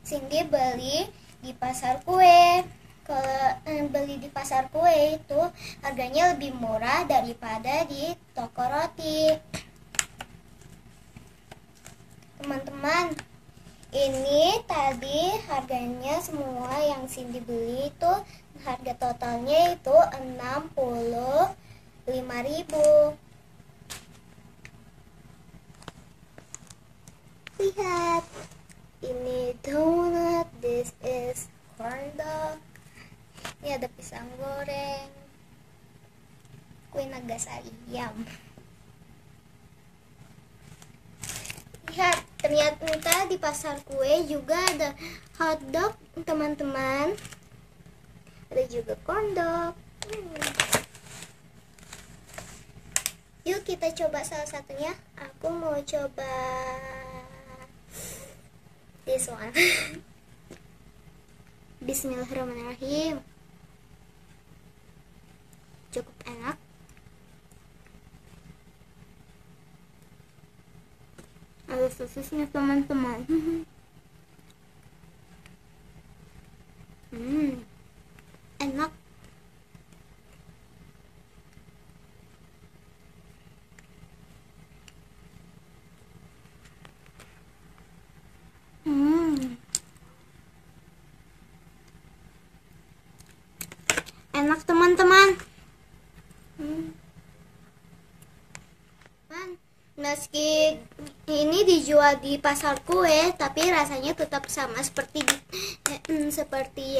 Cindy beli di pasar kue. Kalau beli di pasar kue itu harganya lebih murah daripada di toko roti. Teman-teman, ini tadi harganya semua yang Cindy beli itu harga totalnya itu 65.000. Lihat, ini donut, this is corn dog. Ini ada pisang goreng, kue naga ayam. Lihat, ternyata di pasar kue juga ada hotdog, teman-teman. Ada juga corn dog. Yuk kita coba salah satunya. Aku mau coba this one. Bismillahirrahmanirrahim. Cukup enak. Ada sosisnya, teman-teman. Enak. Enak, teman-teman. Meski ini dijual di pasar kue, tapi rasanya tetap sama seperti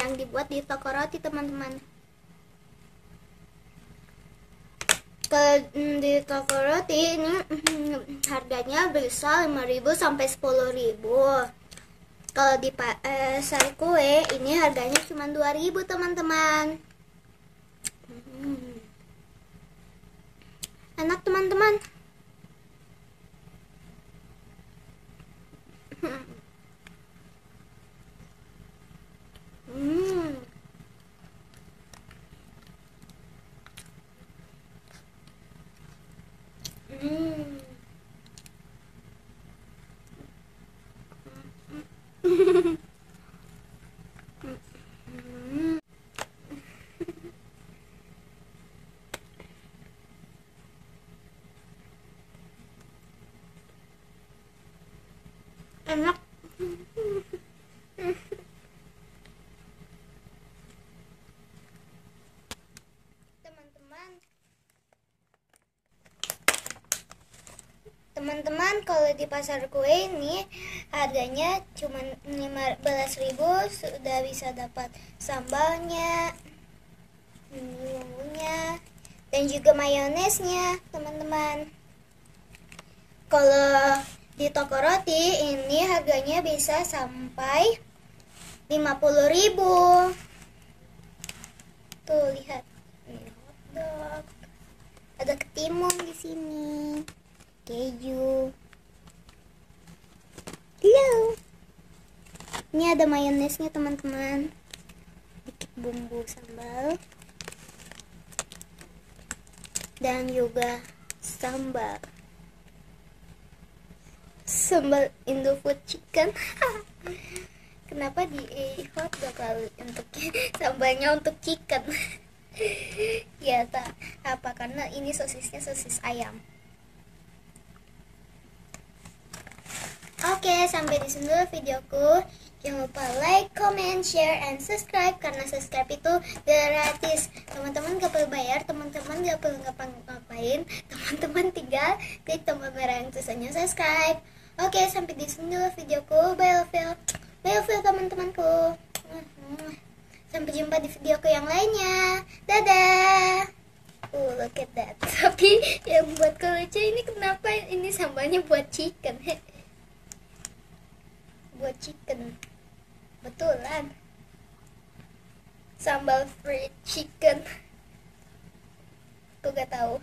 yang dibuat di toko roti, teman-teman. Kalau di toko roti ini harganya bisa 5.000 sampai 10.000. Kalau di pasar kue ini harganya cuma 2.000, teman-teman. Enak, teman-teman. Enak. Teman-teman, kalau di pasar kue ini harganya cuma 15.000 sudah bisa dapat sambalnya, bumbunya, dan juga mayonesnya, teman-teman. Kalau di toko roti ini harganya bisa sampai 50.000. Tuh, lihat. Ini hotdog. Ada ketimun di sini. Keju. Hello. Ini ada mayonesnya, teman-teman. Dikit bumbu sambal. Dan juga sambal. Sambal Indofood chicken. Kenapa di hotdog lalu untuk sambalnya untuk chicken? Ya tak apa, karena ini sosisnya sosis ayam. Oke, sampai di sini dulu videoku. Jangan lupa like, comment, share, and subscribe, karena subscribe itu gratis. Teman-teman gak perlu bayar, teman-teman gak perlu ngapain. Teman-teman tinggal klik tombol merah yang tulisannya subscribe. Oke, sampai di sini dulu videoku. Bye love teman-temanku. Sampai jumpa di videoku yang lainnya. Dadah. Look at that. Tapi yang buat lucu ini kenapa ini sambalnya buat chicken? Buat chicken, betulan sambal fried chicken. Aku gak tahu.